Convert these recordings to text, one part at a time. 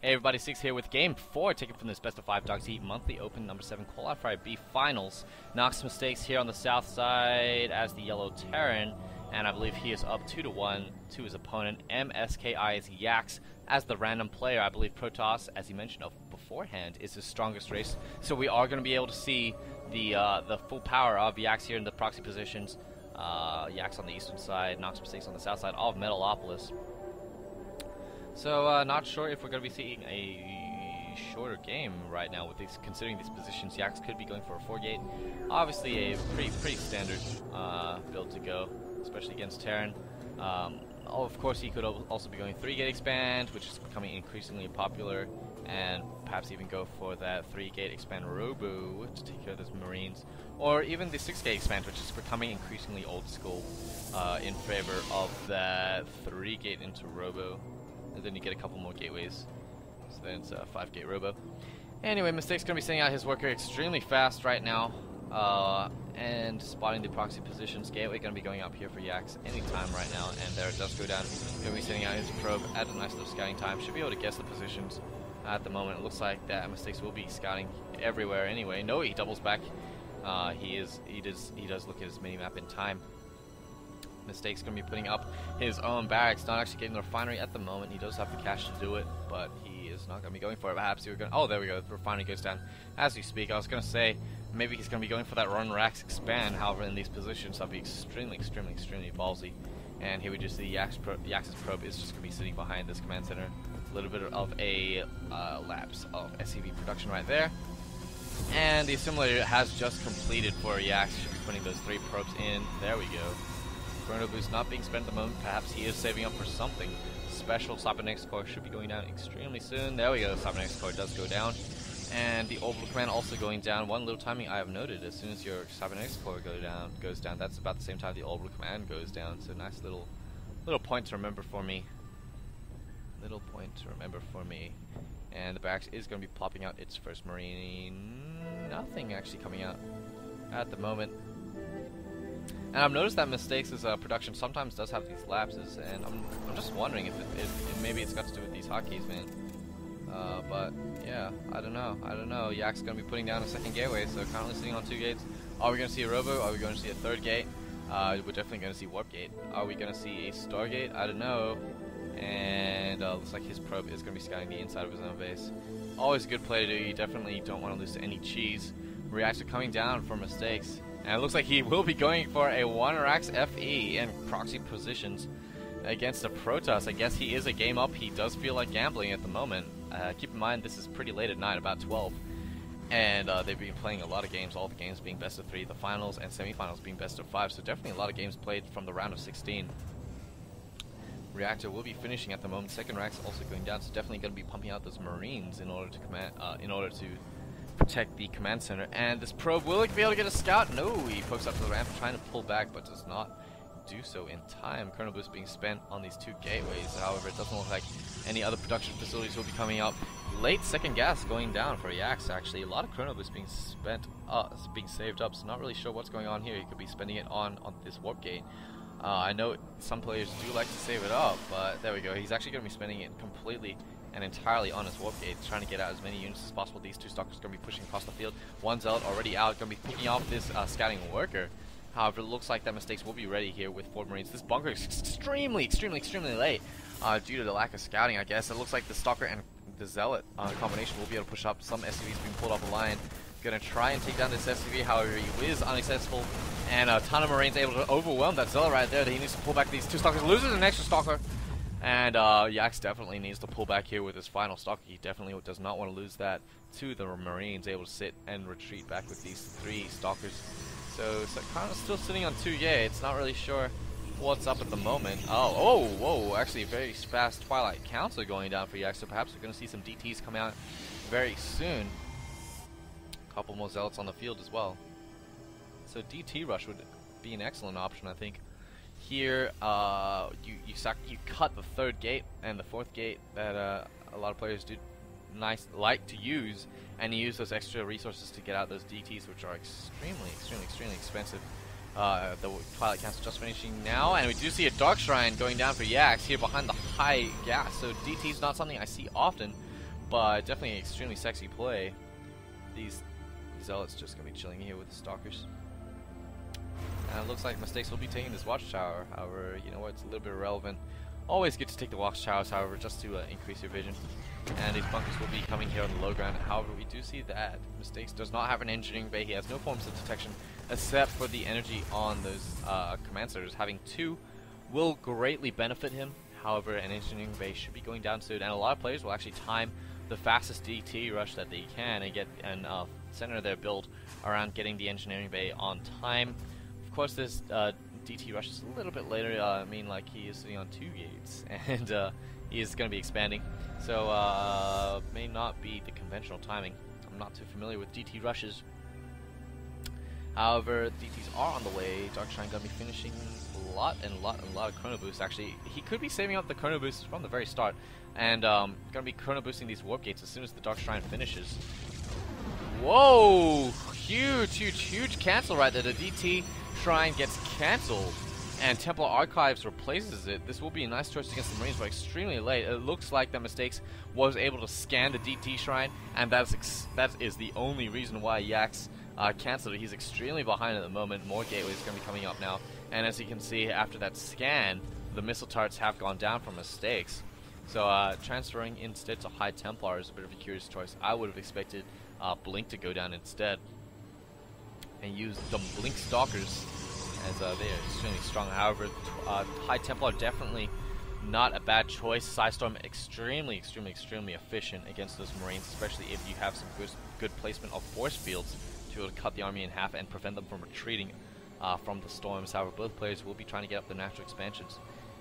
Hey everybody, Six here with Game 4, taken from this Best of 5 Dogsi Monthly Open number 7 Qualifier B Finals. NoxMistakes here on the south side as the yellow Terran, and I believe he is up 2-1 to his opponent. MskiYax as the random player. I believe Protoss, as he mentioned beforehand, is his strongest race, so we are going to be able to see the full power of Yax here in the proxy positions. Yax on the eastern side, NoxMistakes on the south side of Metalopolis. So, not sure if we're going to be seeing a shorter game right now with these, considering these positions. Yax could be going for a 4-gate. Obviously, a pretty standard build to go, especially against Terran. Of course, he could also be going 3-gate expand, which is becoming increasingly popular, and perhaps even go for that 3-gate expand Robo to take care of those Marines, or even the 6-gate expand, which is becoming increasingly old school in favor of that 3-gate into Robo. And then you get a couple more gateways, so then it's a 5-gate Robo. Anyway, Mistake's going to be sending out his worker extremely fast right now, and spotting the proxy positions. Gateway going to be going up here for Yax anytime right now, and there it does go down. Going to be sending out his probe at a nice little scouting time. Should be able to guess the positions at the moment. It looks like that Mistakes will be scouting everywhere anyway. No, he doubles back. He does look at his minimap in time. Mistake's going to be putting up his own barracks, not actually getting the refinery at the moment. He does have the cash to do it, but he is not going to be going for it. Perhaps he going. Oh, there we go. The refinery goes down as we speak. I was going to say maybe he's going to be going for that run racks expand. However, in these positions, that'd be extremely ballsy. And here we just see Yax's probe is just going to be sitting behind this command center. A little bit of a lapse of SCV production right there. And the assimilator has just completed for Yax. Should be putting those 3 probes in. There we go. Chrono Boost not being spent at the moment. Perhaps he is saving up for something special. Cybernetics Core should be going down extremely soon. There we go. Cybernetics Core does go down. And the Orbital Command also going down. One little timing I have noted, as soon as your Cybernetics Core goes down, that's about the same time the Orbital Command goes down. So nice little point to remember for me. And the barracks is going to be plopping out its first Marine. Nothing actually coming out at the moment. And I've noticed that Mistakes' production sometimes does have these lapses, and I'm just wondering if maybe it's got to do with these hotkeys, man. But yeah, I don't know. Yak's gonna be putting down a 2nd gateway, so currently sitting on 2 gates. Are we gonna see a Robo? Are we gonna see a 3rd gate? We're definitely gonna see Warp Gate. Are we gonna see a Stargate? I don't know. And looks like his probe is gonna be scouting the inside of his own base. Always a good play to do. You definitely don't want to lose to any cheese. Reactor coming down for Mistakes. And it looks like he will be going for a 1-Rax FE in proxy positions against a Protoss. I guess he is a game up. He does feel like gambling at the moment. Keep in mind, this is pretty late at night, about 12. And they've been playing a lot of games, all the games being best of 3, the finals and semifinals being best of 5. So definitely a lot of games played from the round of 16. Reactor will be finishing at the moment. 2nd Rax also going down, so definitely going to be pumping out those Marines in order to protect the command center. And this probe, will it be able to get a scout? No, he pokes up to the ramp trying to pull back, but does not do so in time. Chrono Boost being spent on these 2 gateways. However, it doesn't look like any other production facilities will be coming up. Late 2nd gas going down for Yax, actually. A lot of Chrono Boost being spent, being saved up, so not really sure what's going on here. He could be spending it on this warp gate. I know some players do like to save it up, but there we go. He's actually going to be spending it completely and entirely on his warp gate, trying to get out as many units as possible. These 2 stalkers are going to be pushing across the field. 1 Zealot already out, going to be picking off this scouting worker. However, it looks like that Mistakes will be ready here with 4 Marines. This bunker is extremely late due to the lack of scouting, I guess. It looks like the stalker and the Zealot combination will be able to push up. Some SCVs being pulled off the line. Going to try and take down this SCV, however, he is unsuccessful. And a ton of Marines able to overwhelm that Zealot right there. He needs to pull back these 2 stalkers, loses an extra stalker. And Yax definitely needs to pull back here with his final stalker. He definitely does not want to lose that to the Marines, able to sit and retreat back with these 3 stalkers. So kind of still sitting on 2 gates, not really sure what's up at the moment. Whoa, actually a very fast Twilight Council going down for Yax, so perhaps we're going to see some DTs come out very soon. A couple more Zealots on the field as well. So DT Rush would be an excellent option, I think. Here, you cut the 3rd gate and the 4th gate that a lot of players do like to use, and you use those extra resources to get out those DTs, which are extremely expensive. The Twilight Council just finishing now, and we do see a Dark Shrine going down for Yax here behind the high gas. So DT is not something I see often, but definitely an extremely sexy play. These Zealots just going to be chilling here with the Stalkers. And it looks like Mistakes will be taking this Watchtower. However, you know what, it's a little bit irrelevant. Always good to take the Watchtowers, however, just to increase your vision. And these bunkers will be coming here on the low ground. However, we do see that Mistakes does not have an engineering bay. He has no forms of detection except for the energy on those command centers. Having 2 will greatly benefit him. However, an engineering bay should be going down soon, and a lot of players will actually time the fastest DT rush that they can and get and center their build around getting the engineering bay on time. Of course, this DT rush is a little bit later. I mean, like, he is sitting on 2 gates, and he is going to be expanding, so may not be the conventional timing. I'm not too familiar with DT rushes. However, DTs are on the way. Darkshine going to be finishing a lot of chrono boosts. Actually, he could be saving up the chrono boosts from the very start, and going to be chrono boosting these warp gates as soon as the Darkshine finishes. Whoa! Huge cancel right there. The DT Shrine gets cancelled, and Templar Archives replaces it. This will be a nice choice against the Marines, but extremely late. It looks like that Mistakes was able to scan the DT Shrine, and that is the only reason why Yax cancelled it. He's extremely behind at the moment. More gateways are going to be coming up now, and as you can see, after that scan, the missile turrets have gone down from Mistakes. So transferring instead to High Templar is a bit of a curious choice. I would have expected Blink to go down instead and use the Blink Stalkers, as they are extremely strong. However, High Templar definitely not a bad choice. Psystorm extremely efficient against those Marines, especially if you have some good placement of force fields to be able to cut the army in half and prevent them from retreating from the storms. However, both players will be trying to get up their natural expansions.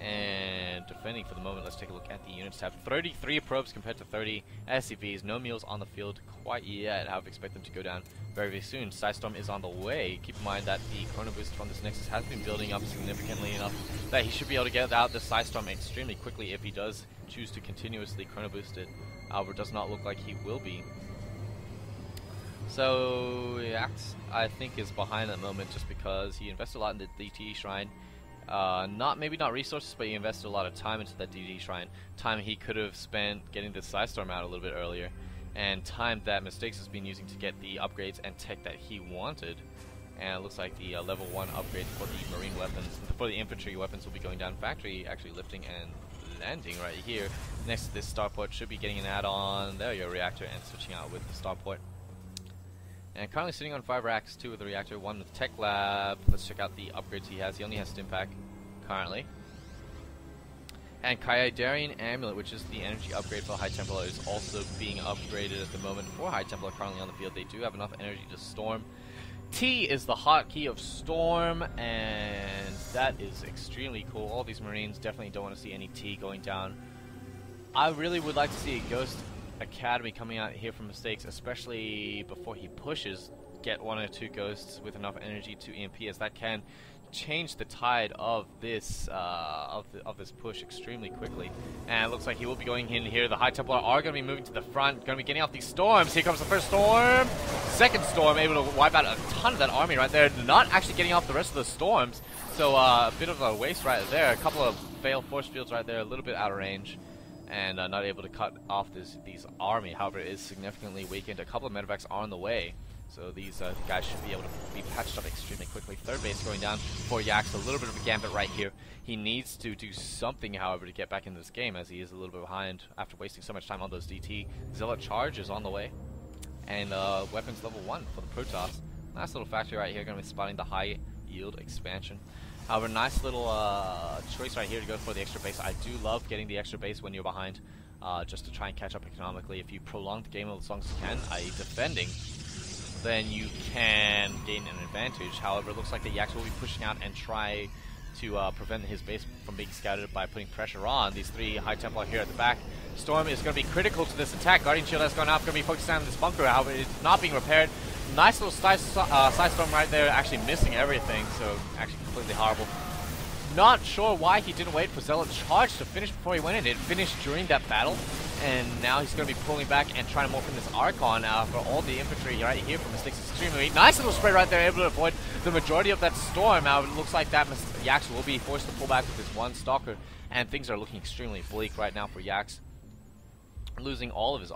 And defending for the moment, let's take a look at the units tab. 33 probes compared to 30 SCVs. No meals on the field quite yet. I would expect them to go down very soon. Psystorm is on the way. Keep in mind that the chrono boost from this Nexus has been building up significantly enough that he should be able to get out the Psystorm extremely quickly if he does choose to continuously chrono boost it. However, it does not look like he will be. So Yax, I think, is behind at the moment just because he invested a lot in the DT Shrine. Maybe not resources, but he invested a lot of time into that DT Shrine. Time he could have spent getting the Psystorm out a little bit earlier, and time that Mistakes has been using to get the upgrades and tech that he wanted. And it looks like the level 1 upgrade for the marine weapons, for the infantry weapons, will be going down. Factory actually lifting and landing right here next to this starport. Should be getting an add-on. There you go, reactor, and switching out with the starport. And currently sitting on 5 racks, 2 with the reactor, 1 with Tech Lab. Let's check out the upgrades he has. He only has Stimpack currently. And Kayadarian Amulet, which is the energy upgrade for High Templar, is also being upgraded at the moment for High Templar currently on the field. They do have enough energy to storm. T is the hotkey of Storm, and that is extremely cool. All these Marines definitely don't want to see any T going down. I really would like to see a Ghost Academy coming out here from Mistakes, especially before he pushes. Get 1 or 2 ghosts with enough energy to EMP, as that can change the tide of this this push extremely quickly. And it looks like he will be going in here. The High Templar are going to be moving to the front, going to be getting off these storms. Here comes the first storm, second storm, able to wipe out a ton of that army right there. Not actually getting off the rest of the storms, so a bit of a waste right there. A couple of failed force fields right there, a little bit out of range, and not able to cut off these army. However, it is significantly weakened. A couple of medevacs are on the way, so these guys should be able to be patched up extremely quickly. Third base going down for Yax. A little bit of a gambit right here. He needs to do something, however, to get back into this game, as he is a little bit behind after wasting so much time on those DT. Zealot Charge is on the way, and weapons level 1 for the Protoss. Nice little factory right here, going to be spotting the high yield expansion. However, nice little choice right here to go for the extra base. I do love getting the extra base when you're behind, just to try and catch up economically. If you prolong the game as long as you can, i.e. defending, then you can gain an advantage. However, it looks like the Yax will be pushing out and try to prevent his base from being scouted by putting pressure on these 3 High Templar here at the back. Storm is going to be critical to this attack. Guardian Shield has gone out, going to be focusing on this bunker. However, it's not being repaired. Nice little side storm right there, actually missing everything, so actually completely horrible. Not sure why he didn't wait for Zealot Charge to finish before he went in. It finished during that battle, and now he's going to be pulling back and trying to morph in this Archon for all the infantry right here from Mistakes. Extremely weak. Nice little spray right there, able to avoid the majority of that storm. Now it looks like that Yax will be forced to pull back with his 1 Stalker, and things are looking extremely bleak right now for Yax, losing all of his